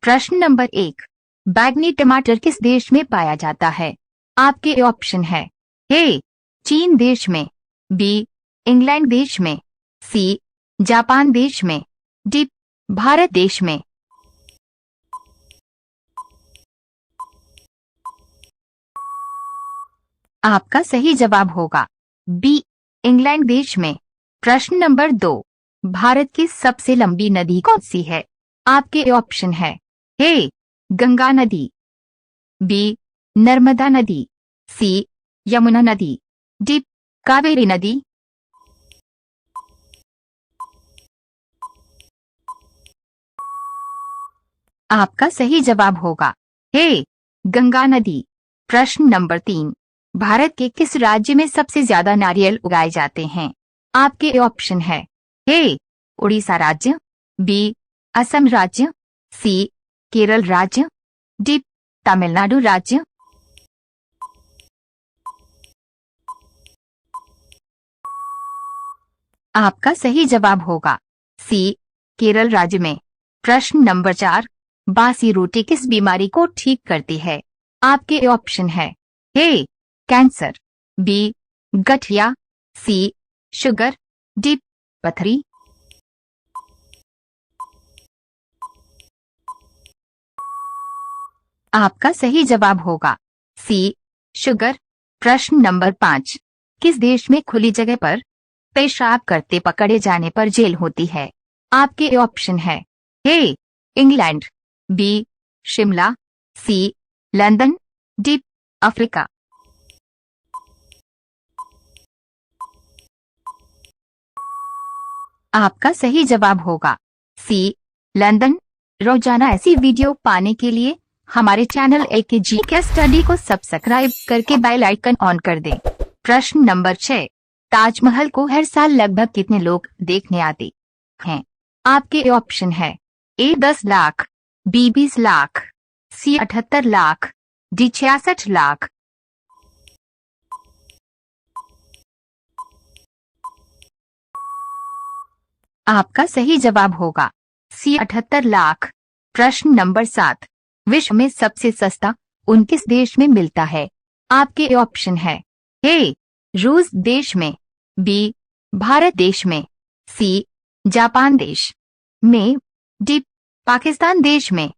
प्रश्न नंबर 1, बैंगनी टमाटर किस देश में पाया जाता है? आपके ऑप्शन है ए चीन देश में, बी इंग्लैंड देश में, सी जापान देश में, डी भारत देश में। आपका सही जवाब होगा बी इंग्लैंड देश में। प्रश्न नंबर 2, भारत की सबसे लंबी नदी कौन सी है? आपके ऑप्शन है ए गंगा नदी, बी नर्मदा नदी, सी यमुना नदी, डी कावेरी नदी। आपका सही जवाब होगा ए गंगा नदी। प्रश्न नंबर 3, भारत के किस राज्य में सबसे ज्यादा नारियल उगाए जाते हैं? आपके ऑप्शन है ए उड़ीसा राज्य, बी असम राज्य, सी केरल राज्य, डी तमिलनाडु राज्य। आपका सही जवाब होगा सी केरल राज्य में। प्रश्न नंबर 4, बासी रोटी किस बीमारी को ठीक करती है? आपके ऑप्शन है ए कैंसर, बी गठिया, सी शुगर, डी पथरी। आपका सही जवाब होगा सी शुगर। प्रश्न नंबर 5, किस देश में खुली जगह पर पेशाब करते पकड़े जाने पर जेल होती है? आपके ऑप्शन है A England, B Shimla, C London, D Africa. आपका सही जवाब होगा सी लंदन। रोजाना ऐसी वीडियो पाने के लिए हमारे चैनल AKG के स्टडी को सब्सक्राइब करके बेल आइकन ऑन कर दें। प्रश्न नंबर 6, ताजमहल को हर साल लगभग कितने लोग देखने आते हैं? आपके ऑप्शन है ए 10 लाख, बी 20 लाख, सी 78 लाख, डी 66 लाख। आपका सही जवाब होगा सी 78 लाख। प्रश्न नंबर 7, विश्व में सबसे सस्ता ऊन किस देश में मिलता है? आपके ऑप्शन है ए रूस देश में, बी भारत देश में, सी जापान देश में, डी पाकिस्तान देश में।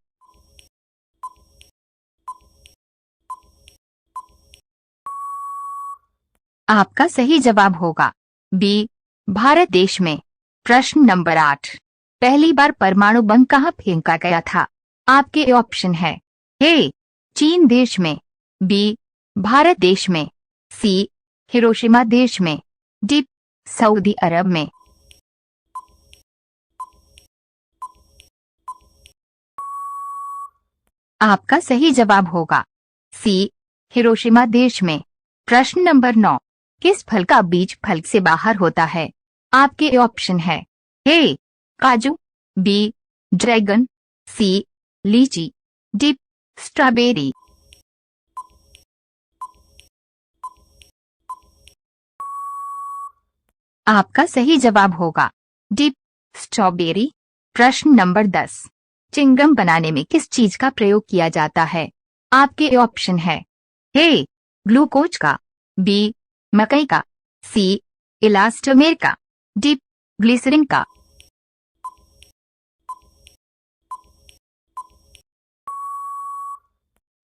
आपका सही जवाब होगा बी भारत देश में। प्रश्न नंबर 8, पहली बार परमाणु बम कहाँ फेंका गया था? आपके ऑप्शन है ए चीन देश में, बी भारत देश में, सी हिरोशिमा देश में, डी सऊदी अरब में। आपका सही जवाब होगा सी हिरोशिमा देश में। प्रश्न नंबर 9, किस फल का बीज फल से बाहर होता है? आपके ऑप्शन है ए काजू, बी ड्रैगन, सी लीची, डी स्ट्रॉबेरी। आपका सही जवाब होगा डी स्ट्रॉबेरी। प्रश्न नंबर 10, चिंगम बनाने में किस चीज का प्रयोग किया जाता है? आपके ऑप्शन है ए ग्लूकोज का, बी मकई का, सी इलास्टोमेर का, डी ग्लिसरीन का।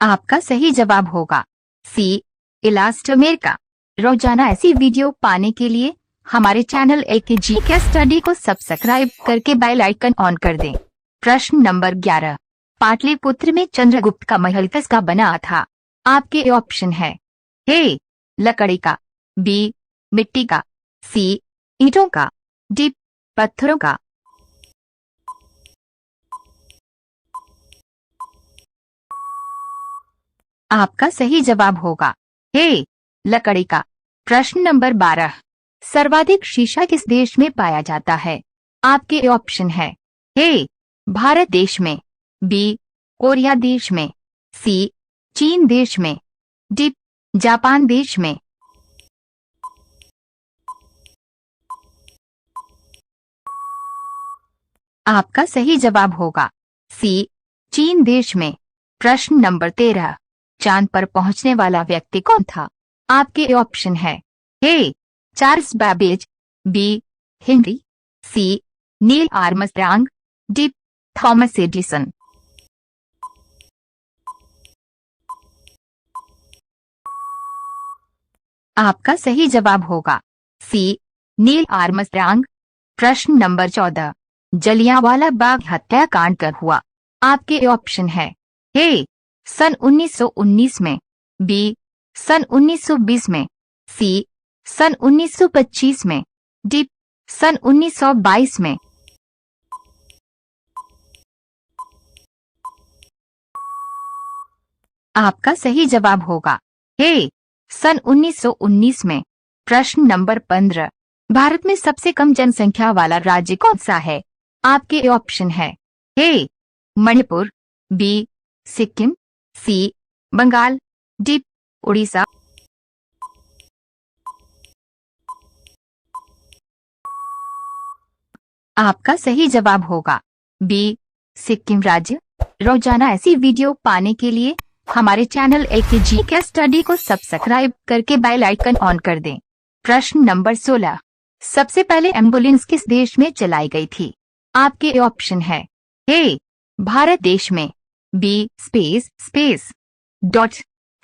आपका सही जवाब होगा सी इलास्टोमेर का। रोजाना ऐसी वीडियो पाने के लिए हमारे चैनल AKG के स्टडी को सब्सक्राइब करके बेल आइकन ऑन कर दें। प्रश्न नंबर 11, पाटलिपुत्र में चंद्रगुप्त का महल किसका बना था? आपके ऑप्शन है ए लकड़ी का, बी मिट्टी का, सी ईंटों का, डी पत्थरों का। आपका सही जवाब होगा ए लकड़ी का। प्रश्न नंबर 12, सर्वाधिक शीशा किस देश में पाया जाता है? आपके ऑप्शन है ए भारत देश में, बी कोरिया देश में, सी चीन देश में, डी जापान देश में। आपका सही जवाब होगा सी चीन देश में। प्रश्न नंबर 13, चांद पर पहुंचने वाला व्यक्ति कौन था? आपके ऑप्शन है A Charles Babbage, B Henry, C Neil Armstrong, D Thomas Edison. आपका सही जवाब होगा सी नील आर्मस्ट्रांग। प्रश्न नंबर 14, जलियांवाला बाग हत्याकांड कब हुआ? आपके ऑप्शन है ए सन 1919 में, बी सन 1920 में, सी सन 1925 में, डी सन 1922 में। आपका सही जवाब होगा ए सन 1919 में। प्रश्न नंबर 15, भारत में सबसे कम जनसंख्या वाला राज्य कौन सा है? आपके ऑप्शन है ए मणिपुर, बी सिक्किम, सी बंगाल, डी उड़ीसा। आपका सही जवाब होगा बी सिक्किम राज्य। रोजाना ऐसी वीडियो पाने के लिए हमारे चैनल LKG स्टडी को सब्सक्राइब करके बेल आइकन ऑन कर दें। प्रश्न नंबर 16, सबसे पहले एम्बुलेंस किस देश में चलाई गई थी? आपके ऑप्शन है ए भारत देश में, बी स्पेस डॉट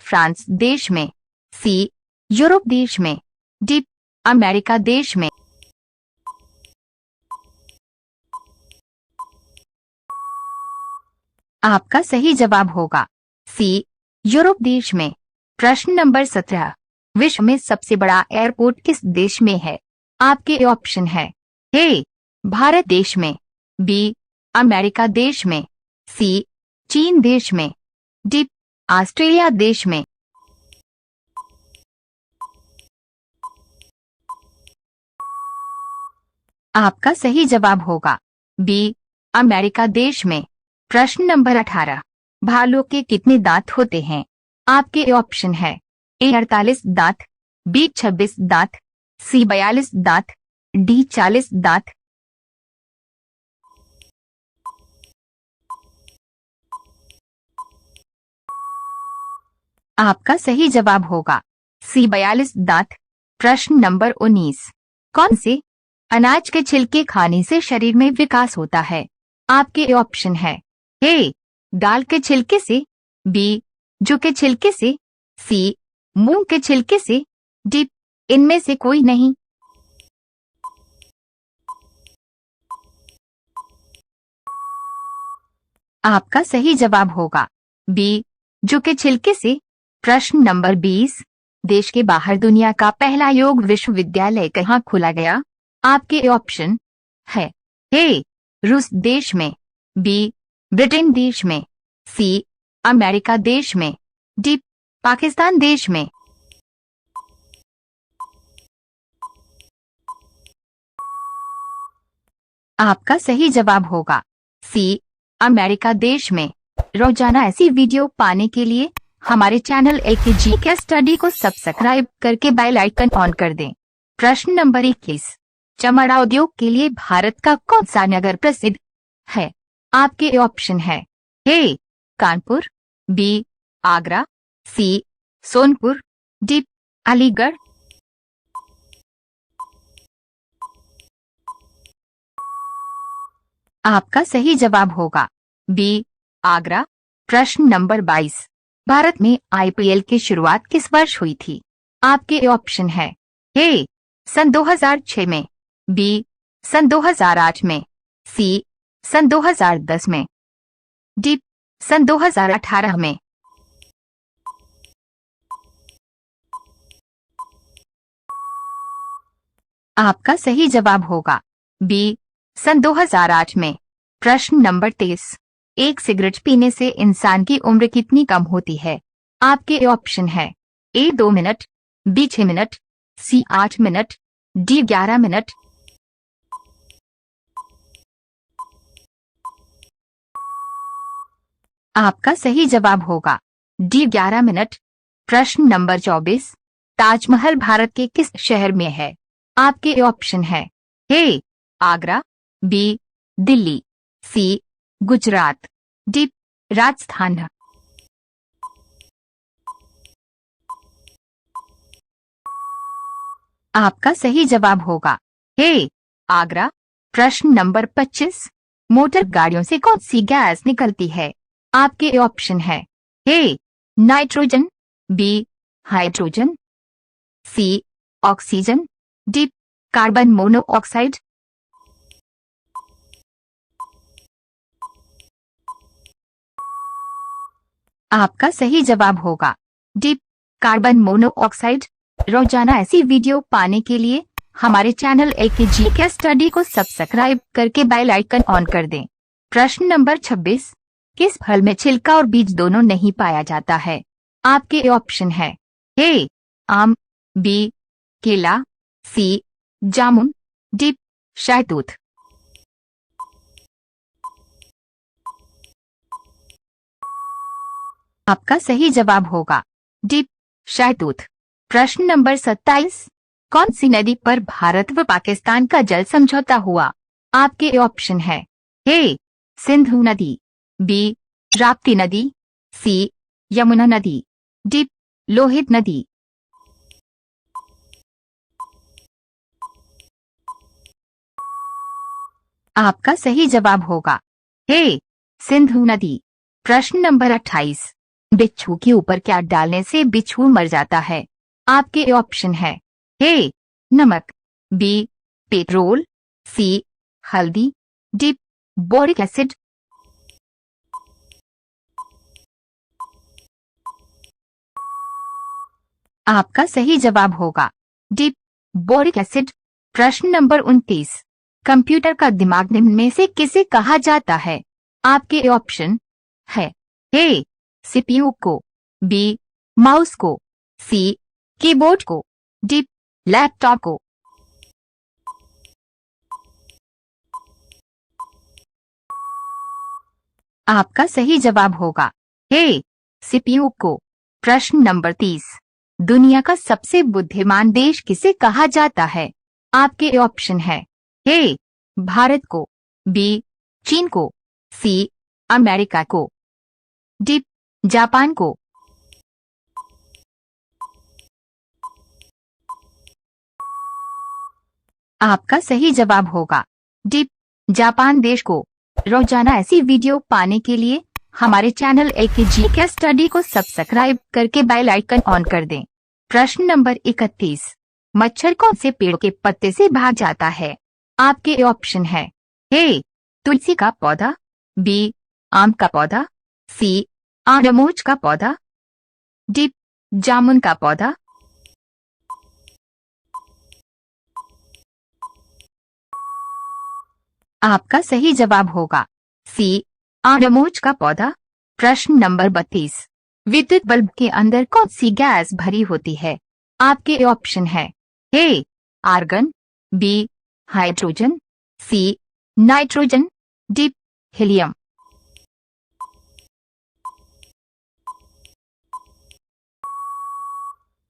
फ्रांस देश में, सी यूरोप देश में, डी अमेरिका देश में। आपका सही जवाब होगा सी यूरोप देश में। प्रश्न नंबर 17, विश्व में सबसे बड़ा एयरपोर्ट किस देश में है? आपके ऑप्शन है ए भारत देश में, बी अमेरिका देश में, सी चीन देश में, डी ऑस्ट्रेलिया देश में। आपका सही जवाब होगा बी अमेरिका देश में। प्रश्न नंबर 18, भालू के कितने दांत होते हैं? आपके ऑप्शन है ए 48 दांत, बी 26 दांत, सी 42 दांत, डी 40 दांत। आपका सही जवाब होगा सी 42 दांत। प्रश्न नंबर 19, कौन से अनाज के छिलके खाने से शरीर में विकास होता है? आपके ऑप्शन है ए दाल के छिलके से, बी जौ के छिलके से, सी मूंग के छिलके से, डी इनमें से कोई नहीं। आपका सही जवाब होगा बी जौ के छिलके से। प्रश्न नंबर 20, देश के बाहर दुनिया का पहला योग विश्वविद्यालय कहाँ खोला गया? आपके ऑप्शन है ए रूस देश में, बी ब्रिटेन देश में, सी अमेरिका देश में, डी पाकिस्तान देश में। आपका सही जवाब होगा सी अमेरिका देश में। रोजाना ऐसी वीडियो पाने के लिए हमारे चैनल LKG स्टडी को सब्सक्राइब करके बेल आइकन ऑन कर दें। प्रश्न नंबर 21, चमड़ा उद्योग के लिए भारत का कौन सा नगर प्रसिद्ध है? आपके ऑप्शन है ए कानपुर, बी आगरा, सी सोनपुर, डी अलीगढ़। आपका सही जवाब होगा बी आगरा। प्रश्न नंबर 22, भारत में IPL की शुरुआत किस वर्ष हुई थी? आपके ऑप्शन है ए सन 2006 में, बी सन 2008 में, सी सन 2010 में, डी सन 2018 में। आपका सही जवाब होगा बी सन 2008 में। प्रश्न नंबर 23, एक सिगरेट पीने से इंसान की उम्र कितनी कम होती है? आपके ऑप्शन है ए 2 मिनट, बी 6 मिनट, सी 8 मिनट, डी 11 मिनट। आपका सही जवाब होगा डी 11 मिनट। प्रश्न नंबर 24, ताजमहल भारत के किस शहर में है? आपके ऑप्शन है ए आगरा, बी दिल्ली, सी गुजरात, डी राजस्थान। आपका सही जवाब होगा ए आगरा। प्रश्न नंबर 25। मोटर गाड़ियों से कौन सी गैस निकलती है? आपके ऑप्शन है A nitrogen, B hydrogen, C oxygen, D carbon monoxide. आपका सही जवाब होगा डी कार्बन मोनोऑक्साइड। रोजाना ऐसी वीडियो पाने के लिए हमारे चैनल एकेजी के स्टडी को सब्सक्राइब करके बेल आइकन ऑन कर दें। प्रश्न नंबर 26। किस फल में छिलका और बीज दोनों नहीं पाया जाता है? आपके ऑप्शन है ए आम, बी केला, सी जामुन, डी शहतूत। आपका सही जवाब होगा डी शहतूत। प्रश्न नंबर 27। कौन सी नदी पर भारत व पाकिस्तान का जल समझौता हुआ? आपके ऑप्शन है ए सिंधु नदी, बी राप्ती नदी, सी यमुना नदी, डी लोहित नदी। आपका सही जवाब होगा ए सिंधु नदी। प्रश्न नंबर 28। बिच्छू के ऊपर क्या डालने से बिच्छू मर जाता है? आपके ऑप्शन है ए नमक, बी पेट्रोल, सी हल्दी, डी बोरिक एसिड। आपका सही जवाब होगा डी बोरिक एसिड। प्रश्न नंबर 29। कंप्यूटर का दिमाग निम्न में से किसे कहा जाता है? आपके ऑप्शन है ए सीपीयू को, बी माउस को, सी कीबोर्ड को, डी लैपटॉप को। आपका सही जवाब होगा ए सीपीयू को। प्रश्न नंबर 30। दुनिया का सबसे बुद्धिमान देश किसे कहा जाता है? आपके ऑप्शन है ए भारत को, बी चीन को, सी अमेरिका को, डी जापान को। आपका सही जवाब होगा डी जापान देश को। रोजाना ऐसी वीडियो पाने के लिए हमारे चैनल एकेजी के स्टडी को सब्सक्राइब करके बेल आइकन ऑन कर दें। प्रश्न नंबर 31। मच्छर कौन से पेड़ के पत्ते से भाग जाता है? आपके ऑप्शन है ए तुलसी का पौधा, बी आम का पौधा, सी आड़मोच का पौधा, डी जामुन का पौधा। आपका सही जवाब होगा सी आड़मोच का पौधा। प्रश्न नंबर 32। विद्युत बल्ब के अंदर कौन सी गैस भरी होती है? आपके ऑप्शन है A argon, B hydrogen, C nitrogen, D helium.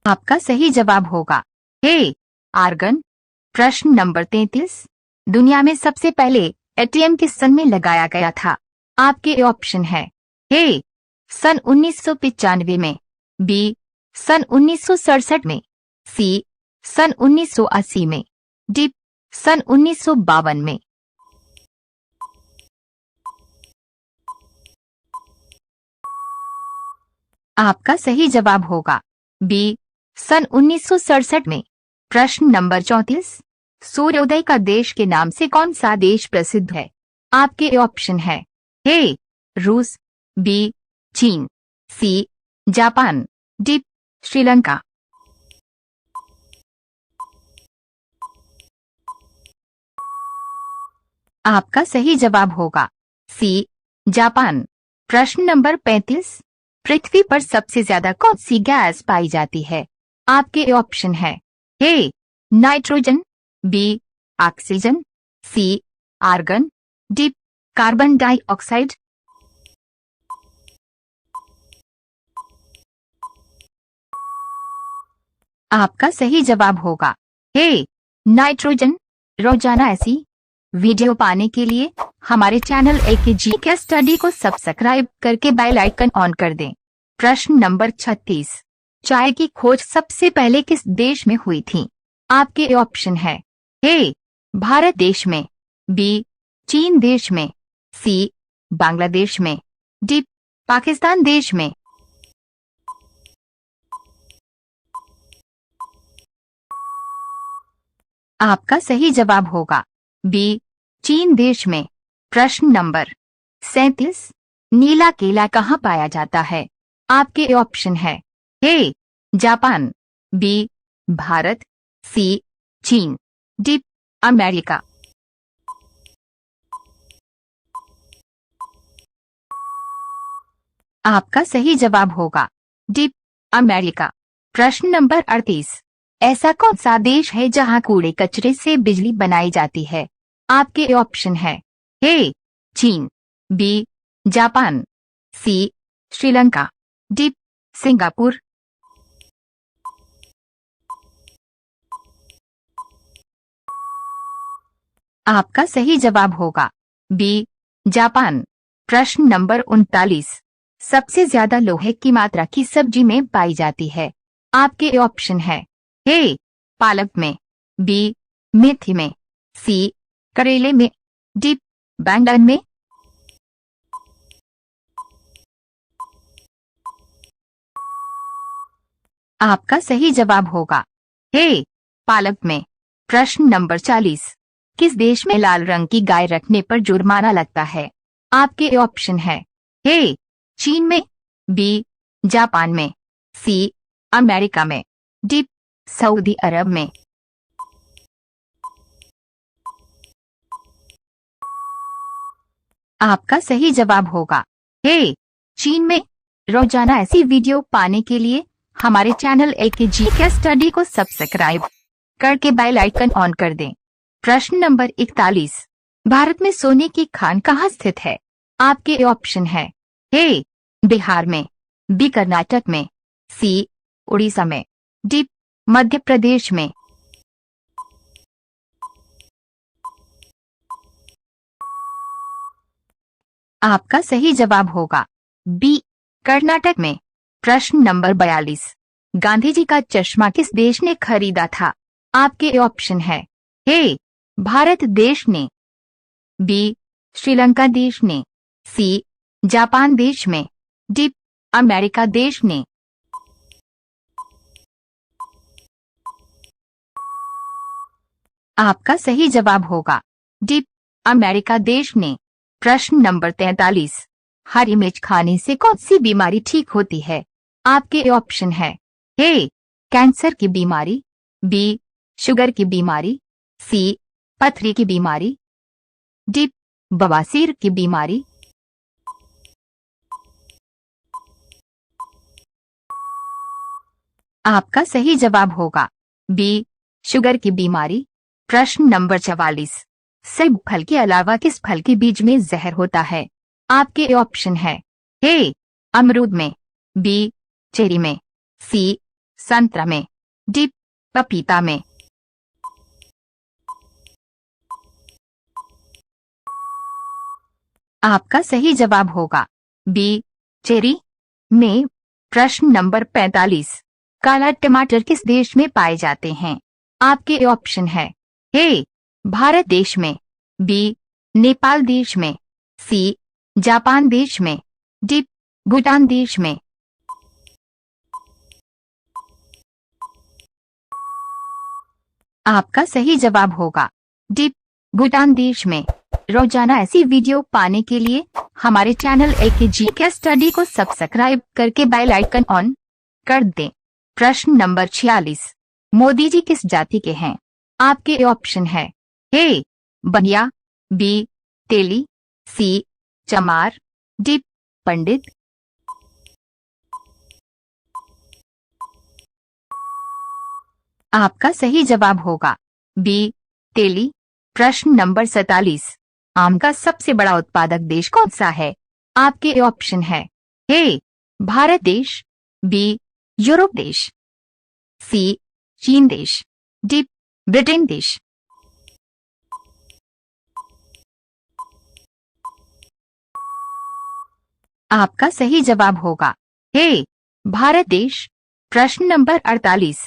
आपका सही जवाब होगा ए आर्गन। प्रश्न नंबर 33। दुनिया में सबसे पहले एटीएम किस सन में लगाया गया था? आपके ऑप्शन है ए सन 1995 में, बी सन 1967 में, सी सन 1980 में, डी सन 1952 में। आपका सही जवाब होगा बी सन 1967 में। प्रश्न नंबर 34। सूर्योदय का देश के नाम से कौन सा देश प्रसिद्ध है? आपके ऑप्शन है ए रूस, बी चीन, सी जापान, डी श्रीलंका। आपका सही जवाब होगा सी जापान। प्रश्न नंबर 35। पृथ्वी पर सबसे ज्यादा कौन सी गैस पाई जाती है? आपके ऑप्शन है A nitrogen, B oxygen, C argon, D carbon dioxide. आपका सही जवाब होगा ए नाइट्रोजन। रोजाना ऐसी वीडियो पाने के लिए हमारे चैनल एकेजी के स्टडी को सब्सक्राइब करके बेल आइकन ऑन कर दें। प्रश्न नंबर 36। चाय की खोज सबसे पहले किस देश में हुई थी? आपके ऑप्शन है ए भारत देश में, बी चीन देश में, सी बांग्लादेश में, डी पाकिस्तान देश में। आपका सही जवाब होगा बी चीन देश में। प्रश्न नंबर 37। नीला केला कहाँ पाया जाता है? आपके ऑप्शन है ए जापान, बी भारत, सी चीन, डी अमेरिका। आपका सही जवाब होगा डी अमेरिका। प्रश्न नंबर 38। ऐसा कौन सा देश है जहां कूड़े कचरे से बिजली बनाई जाती है? आपके ऑप्शन है ए चीन, बी जापान, सी श्रीलंका, डी सिंगापुर। आपका सही जवाब होगा बी जापान। प्रश्न नंबर 39। सबसे ज्यादा लोहे की मात्रा की सब्जी में पाई जाती है? आपके ऑप्शन है ए पालक में, बी मेथी में, सी करेले में, डी बैंगन में। आपका सही जवाब होगा ए पालक में। प्रश्न नंबर 40। किस देश में लाल रंग की गाय रखने पर जुर्माना लगता है? आपके ऑप्शन है ए चीन में, बी जापान में, सी अमेरिका में, डी सऊदी अरब में। आपका सही जवाब होगा ए चीन में। रोजाना ऐसी वीडियो पाने के लिए हमारे चैनल एकेजी के स्टडी को सब्सक्राइब करके बेल आइकन ऑन कर दें। प्रश्न नंबर 41। भारत में सोने की खान कहाँ स्थित है? आपके ऑप्शन है ए बिहार में, बी कर्नाटक में, सी उड़ीसा में, डी मध्य प्रदेश में। आपका सही जवाब होगा बी कर्नाटक में। प्रश्न नंबर 42। गांधी जी का चश्मा किस देश ने खरीदा था? आपके ऑप्शन है ए भारत देश ने, बी श्रीलंका देश ने, सी जापान देश में, डी अमेरिका देश ने। आपका सही जवाब होगा डी अमेरिका देश ने। प्रश्न नंबर 43। हरी मिर्च खाने से कौन सी बीमारी ठीक होती है? आपके ऑप्शन है ए कैंसर की बीमारी, बी शुगर की बीमारी, सी पथरी की बीमारी, डी बवासीर की बीमारी। आपका सही जवाब होगा बी शुगर की बीमारी। प्रश्न नंबर 44। सेब फल के अलावा किस फल के बीज में जहर होता है? आपके ऑप्शन है ए अमरूद में, बी चेरी में, सी संतरा में, डी पपीता में। आपका सही जवाब होगा बी चेरी में। प्रश्न नंबर 45। काला टमाटर किस देश में पाए जाते हैं? आपके ऑप्शन है ए भारत देश में, बी नेपाल देश में, सी जापान देश में, डी भूटान देश में। आपका सही जवाब होगा डी भूटान देश में। रोजाना ऐसी वीडियो पाने के लिए हमारे चैनल एकेजी के स्टडी को सब्सक्राइब करके बेल आइकन ऑन कर दें। प्रश्न नंबर 46। मोदी जी किस जाति के हैं? आपके ऑप्शन है ए बनिया, बी तेली, सी चमार, डी पंडित। आपका सही जवाब होगा बी तेली। प्रश्न नंबर 47। आम का सबसे बड़ा उत्पादक देश कौन सा है? आपके ऑप्शन है ए भारत देश, बी यूरोप देश, सी चीन देश, डी ब्रिटेन देश। आपका सही जवाब होगा ए भारत देश। प्रश्न नंबर 48,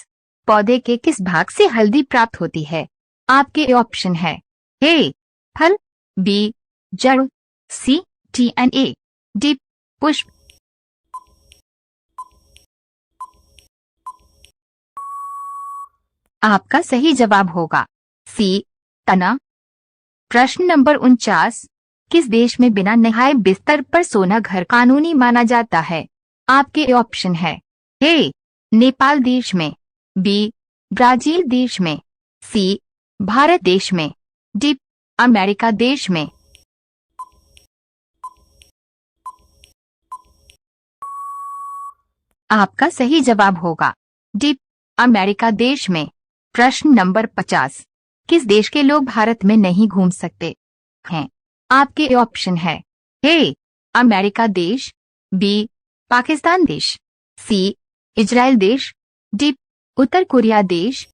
पौधे के किस भाग से हल्दी प्राप्त होती है? आपके ऑप्शन है ए फल, बी जड़, सी DNA, डी पुष्प। आपका सही जवाब होगा सी तना। प्रश्न नंबर 49, किस देश में बिना नहाए बिस्तर पर सोना घर कानूनी माना जाता है? आपके ऑप्शन है ए नेपाल देश में, बी ब्राजील देश में, सी भारत देश में, डी अमेरिका देश में। आपका सही जवाब होगा डी अमेरिका देश में। प्रश्न नंबर 50, किस देश के लोग भारत में नहीं घूम सकते हैं? आपके ऑप्शन है ए अमेरिका देश, बी पाकिस्तान देश, सी इजराइल देश, डी उत्तर कोरिया देश।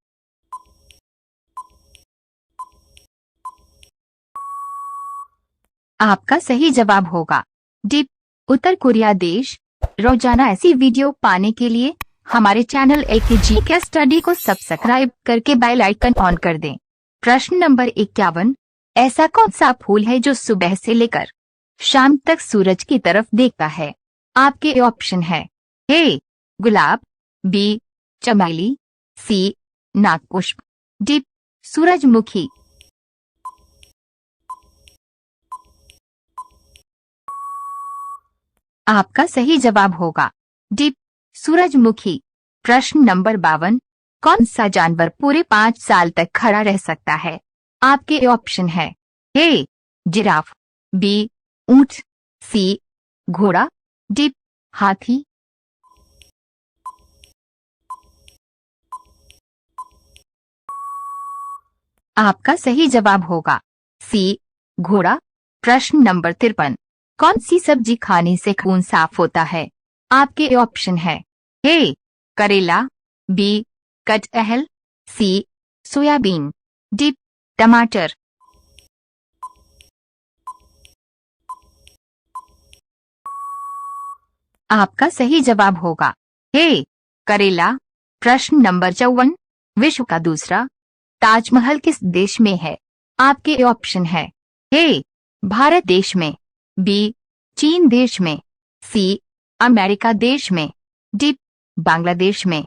आपका सही जवाब होगा डी उत्तर कोरिया देश। रोजाना ऐसी वीडियो पाने के लिए हमारे चैनल AKG के स्टडी को सब्सक्राइब करके बेल आइकन ऑन कर दें। प्रश्न नंबर 51, ऐसा कौन सा फूल है जो सुबह से लेकर शाम तक सूरज की तरफ देखता है? आपके ऑप्शन है ए गुलाब, बी चमेली, सी नागपुष्प, डी सूरजमुखी। आपका सही जवाब होगा डी सूरजमुखी। प्रश्न नंबर 52, कौन सा जानवर पूरे 5 साल तक खड़ा रह सकता है? आपके ऑप्शन है ए जिराफ, बी ऊंट, सी घोड़ा, डी हाथी। आपका सही जवाब होगा सी घोड़ा। प्रश्न नंबर 53, कौन सी सब्जी खाने से खून साफ होता है? आपके ऑप्शन है ए करेला, बी कटहल, सी सोयाबीन, डी टमाटर। आपका सही जवाब होगा ए करेला। प्रश्न नंबर 54, विश्व का दूसरा ताजमहल किस देश में है? आपके ऑप्शन है ए भारत देश में, बी चीन देश में, सी अमेरिका देश में, डी बांग्लादेश में।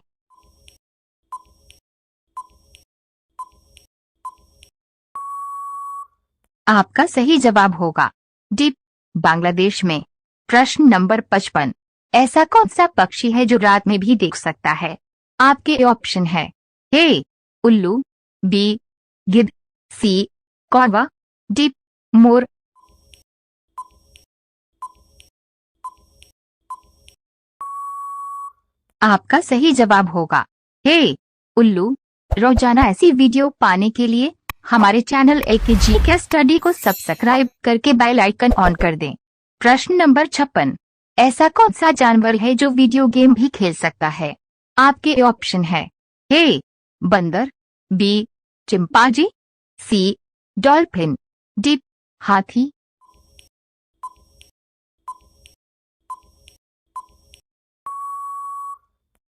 आपका सही जवाब होगा डी बांग्लादेश में। प्रश्न नंबर 55, ऐसा कौन सा पक्षी है जो रात में भी देख सकता है? आपके ऑप्शन है ए उल्लू, बी गिद्ध, सी कौवा, डी मोर। आपका सही जवाब होगा ए उल्लू। रोजाना ऐसी वीडियो पाने के लिए हमारे चैनल AKG के स्टडी को सब्सक्राइब करके बेल आइकन ऑन कर दें। प्रश्न नंबर 56, ऐसा कौन सा जानवर है जो वीडियो गेम भी खेल सकता है? आपके ऑप्शन है ए बंदर, बी चिंपांजी, सी डॉल्फिन, डी हाथी।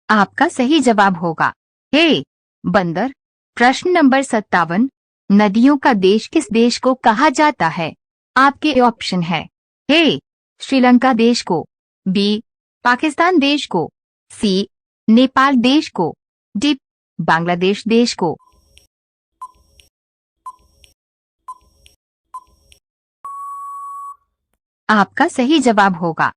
आपका सही जवाब होगा ए बंदर। प्रश्न नंबर 57, नदियों का देश किस देश को कहा जाता है? आपके ऑप्शन है ए श्रीलंका देश को, बी पाकिस्तान देश को, सी नेपाल देश को, डी बांग्लादेश देश को। आपका सही जवाब होगा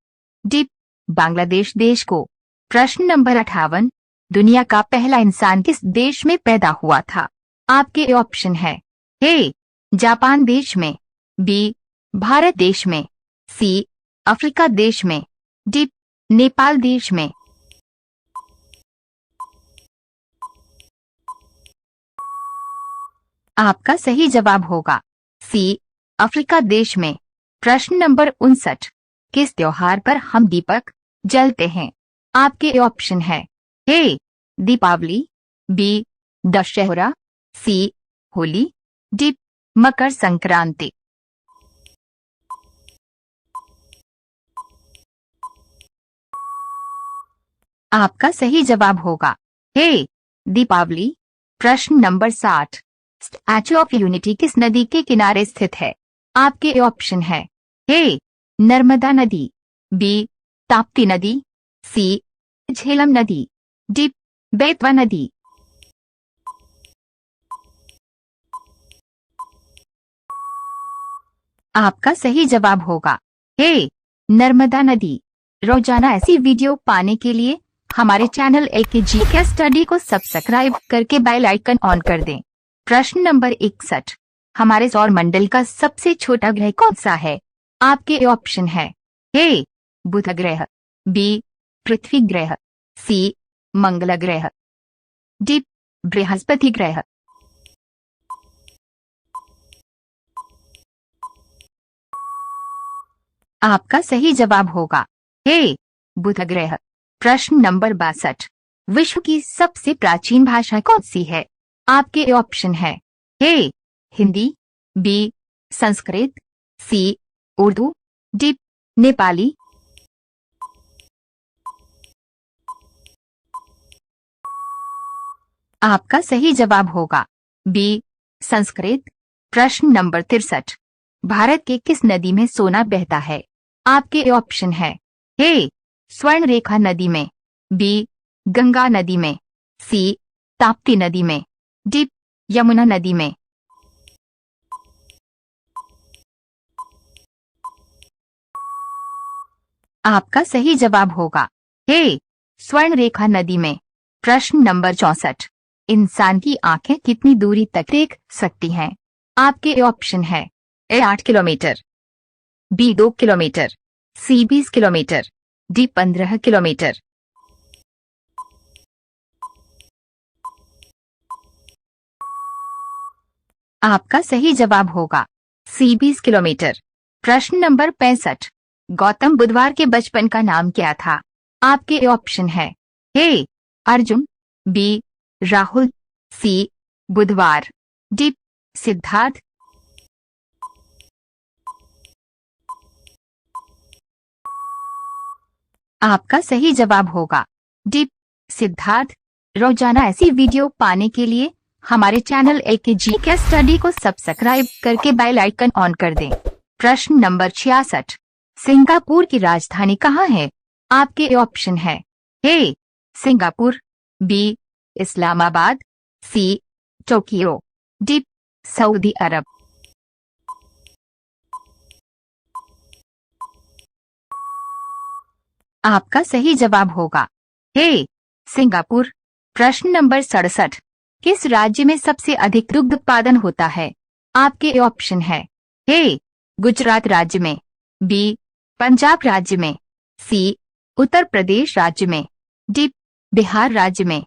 डी बांग्लादेश देश को। प्रश्न नंबर 58, दुनिया का पहला इंसान किस देश में पैदा हुआ था? आपके ऑप्शन है ए जापान देश में, बी भारत देश में, सी अफ्रीका देश में, डी नेपाल देश में। आपका सही जवाब होगा सी अफ्रीका देश में। प्रश्न नंबर 59, किस त्योहार पर हम दीपक जलते हैं? आपके ऑप्शन है ए दीपावली, बी दशहरा, सी होली, डी मकर संक्रांति। आपका सही जवाब होगा ए दीपावली। प्रश्न नंबर 60। स्टैचू ऑफ यूनिटी किस नदी के किनारे स्थित है? आपके ऑप्शन है ए नर्मदा नदी, बी ताप्ती नदी, सी झेलम नदी, डी बेतवा नदी। आपका सही जवाब होगा ए नर्मदा नदी। रोजाना ऐसी वीडियो पाने के लिए हमारे चैनल एकेजी के स्टडी को सब्सक्राइब करके बेल आइकन ऑन कर दें। प्रश्न नंबर 61। हमारे सौर मंडल का सबसे छोटा ग्रह कौन सा है? आपके ऑप्शन है ए बुध ग्रह, बी पृथ्वी ग्रह, सी मंगल ग्रह, डी बृहस्पति ग्रह। आपका सही जवाब होगा ए बुध ग्रह। प्रश्न नंबर 62। विश्व की सबसे प्राचीन भाषा कौन सी है? आपके ऑप्शन है ए हिंदी, बी संस्कृत, सी उर्दू, डी नेपाली। आपका सही जवाब होगा बी संस्कृत। प्रश्न नंबर 63। भारत के किस नदी में सोना बहता है? आपके ऑप्शन है ए स्वर्ण रेखा नदी में, बी गंगा नदी में, सी ताप्ती नदी में, डी यमुना नदी में। आपका सही जवाब होगा ए स्वर्ण रेखा नदी में। प्रश्न नंबर 64। इंसान की आंखें कितनी दूरी तक देख सकती हैं? आपके ऑप्शन है ए 8 किलोमीटर, बी 2 किलोमीटर, सी 20 किलोमीटर, डी 15 किलोमीटर। आपका सही जवाब होगा सी 20 किलोमीटर। प्रश्न नंबर 65। गौतम बुधवार के बचपन का नाम क्या था? आपके ऑप्शन है ए अर्जुन, बी राहुल, सी बुधवार, डी सिद्धार्थ। आपका सही जवाब होगा डी सिद्धार्थ। रोजाना ऐसी वीडियो पाने के लिए हमारे चैनल एकेजी के स्टडी को सब्सक्राइब करके बेल आइकन ऑन कर दें। प्रश्न नंबर 66। सिंगापुर की राजधानी कहाँ है? आपके ऑप्शन है A Singapore, B Islamabad, C Tokyo, D Saudi Arab. आपका सही जवाब होगा ए सिंगापुर। प्रश्न नंबर 67। किस राज्य में सबसे अधिक दुग्ध उत्पादन होता है? आपके ऑप्शन है ए गुजरात राज्य में, बी पंजाब राज्य में, सी उत्तर प्रदेश राज्य में, डी बिहार राज्य में।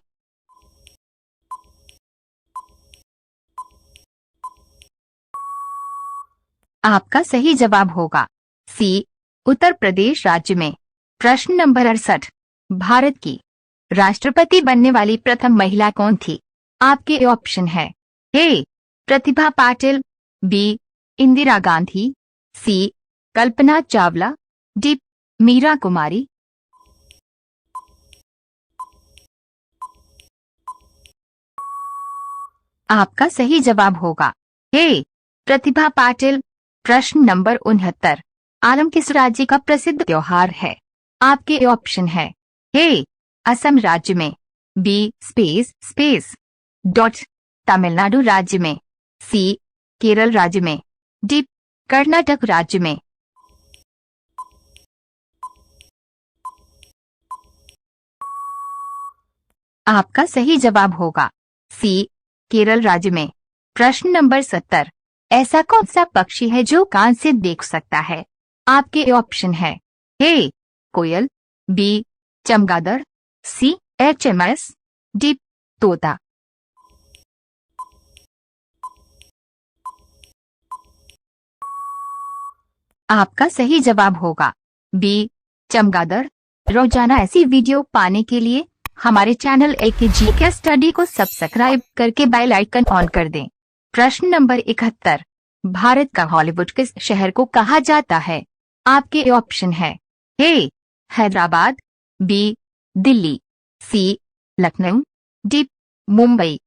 आपका सही जवाब होगा सी उत्तर प्रदेश राज्य में। प्रश्न नंबर 68। भारत की राष्ट्रपति बनने वाली प्रथम महिला कौन थी? आपके ऑप्शन है ए प्रतिभा पाटिल, बी इंदिरा गांधी, सी कल्पना चावला, डी मीरा कुमारी। आपका सही जवाब होगा ए प्रतिभा पाटिल। प्रश्न नंबर 69। आलम किस राज्य का प्रसिद्ध त्योहार है? आपके ऑप्शन है ए असम राज्य में, बी स्पेस डॉट तमिलनाडु राज्य में, सी केरल राज्य में, डी कर्नाटक राज्य में। आपका सही जवाब होगा सी केरल राज्य में। प्रश्न नंबर 70। ऐसा कौन सा पक्षी है जो कान से देख सकता है? आपके ऑप्शन है ए कोयल, बी चमगादड़, सी HMS, डी तोता। आपका सही जवाब होगा बी चमगादड़। रोजाना ऐसी वीडियो पाने के लिए हमारे चैनल एकेजी के स्टडी को सब्सक्राइब करके बेल आइकन ऑन कर दें। प्रश्न नंबर 71। भारत का हॉलीवुड किस शहर को कहा जाता है? आपके ऑप्शन है ए हैदराबाद, बी दिल्ली, सी लखनऊ, डी मुंबई।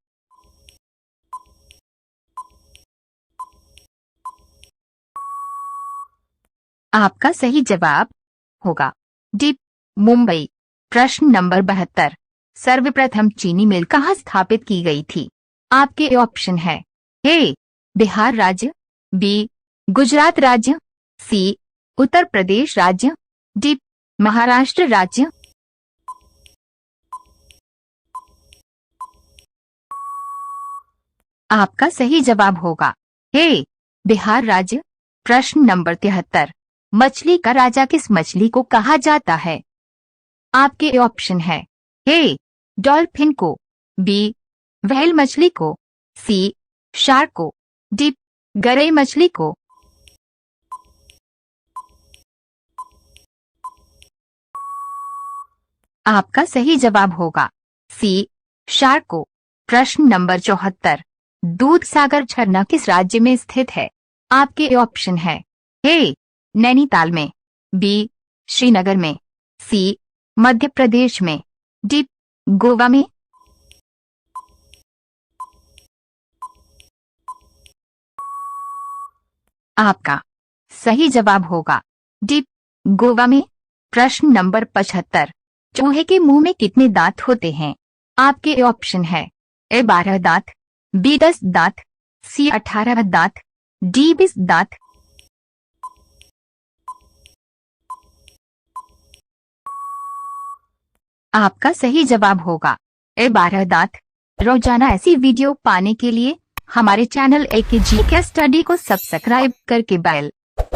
आपका सही जवाब होगा डी मुंबई। प्रश्न नंबर 72, सर्वप्रथम चीनी मिल कहाँ स्थापित की गई थी? आपके ऑप्शन है ए बिहार राज्य, बी गुजरात राज्य, सी उत्तर प्रदेश राज्य, डी महाराष्ट्र राज्य। आपका सही जवाब होगा ए बिहार राज्य। प्रश्न नंबर 73, मछली का राजा किस मछली को कहा जाता है? आपके ऑप्शन है ए डॉल्फिन को, बी व्हेल मछली को, सी शार्क को, डी गरई मछली को। आपका सही जवाब होगा सी शार्क को। प्रश्न नंबर 74, दूध सागर झरना किस राज्य में स्थित है? आपके ऑप्शन है ए नैनीताल में, बी श्रीनगर में, सी मध्य प्रदेश में, डी गोवा में। आपका सही जवाब होगा डी गोवा में। प्रश्न नंबर 75, चूहे के मुंह में कितने दांत होते हैं? आपके ऑप्शन है ए 12 दांत, बी 10 दांत, सी 18 दांत, डी 20 दांत। आपका सही जवाब होगा ए 12 दांत। रोजाना ऐसी वीडियो पाने के लिए हमारे चैनल AKGK स्टडी को सब्सक्राइब करके बेल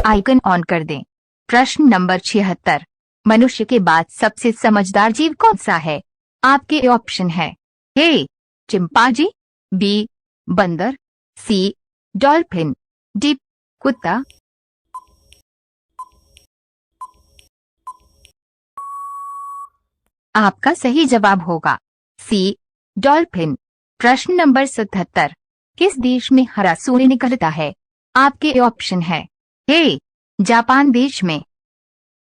आइकन ऑन कर दें। प्रश्न नंबर 76, मनुष्य के बाद सबसे समझदार जीव कौन सा है? आपके ऑप्शन है ए चिंपांजी, बी बंदर, सी डॉल्फिन, डी कुत्ता। आपका सही जवाब होगा सी डॉल्फिन। प्रश्न नंबर 77, किस देश में हरा सूर्य निकलता है? आपके ऑप्शन है ए जापान देश में,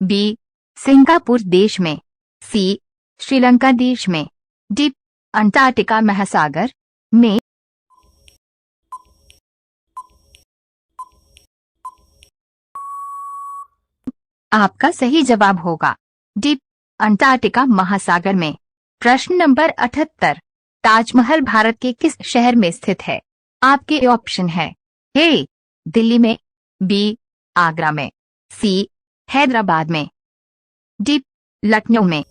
बी सिंगापुर देश में, सी श्रीलंका देश में, डी अंटार्कटिका महासागर में। आपका सही जवाब होगा डी अंटार्कटिका महासागर में। प्रश्न नंबर 78, ताजमहल भारत के किस शहर में स्थित है? आपके ऑप्शन है ए दिल्ली में, बी आगरा में, सी हैदराबाद में, डी लखनऊ में।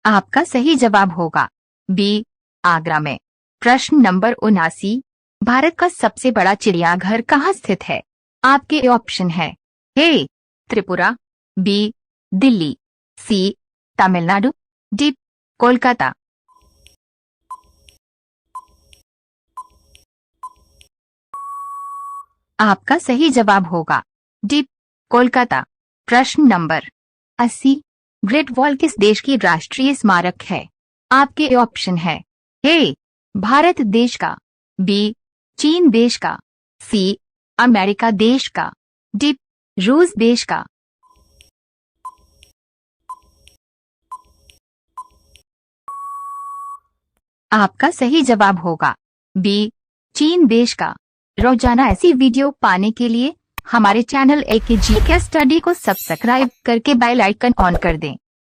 आपका सही जवाब होगा बी आगरा में। प्रश्न नंबर 79, भारत का सबसे बड़ा चिड़ियाघर कहाँ स्थित है? आपके ऑप्शन है ए त्रिपुरा, बी दिल्ली, सी तमिलनाडु, डी कोलकाता। आपका सही जवाब होगा डी कोलकाता। प्रश्न नंबर 80, ग्रेट वॉल किस देश की राष्ट्रीय स्मारक है? आपके ऑप्शन है ए भारत देश का, बी चीन देश का, सी अमेरिका देश का, डी रूस देश का। आपका सही जवाब होगा बी चीन देश का। रोजाना ऐसी वीडियो पाने के लिए हमारे चैनल AKGK स्टडी को सब्सक्राइब करके बेल आइकन ऑन कर दें।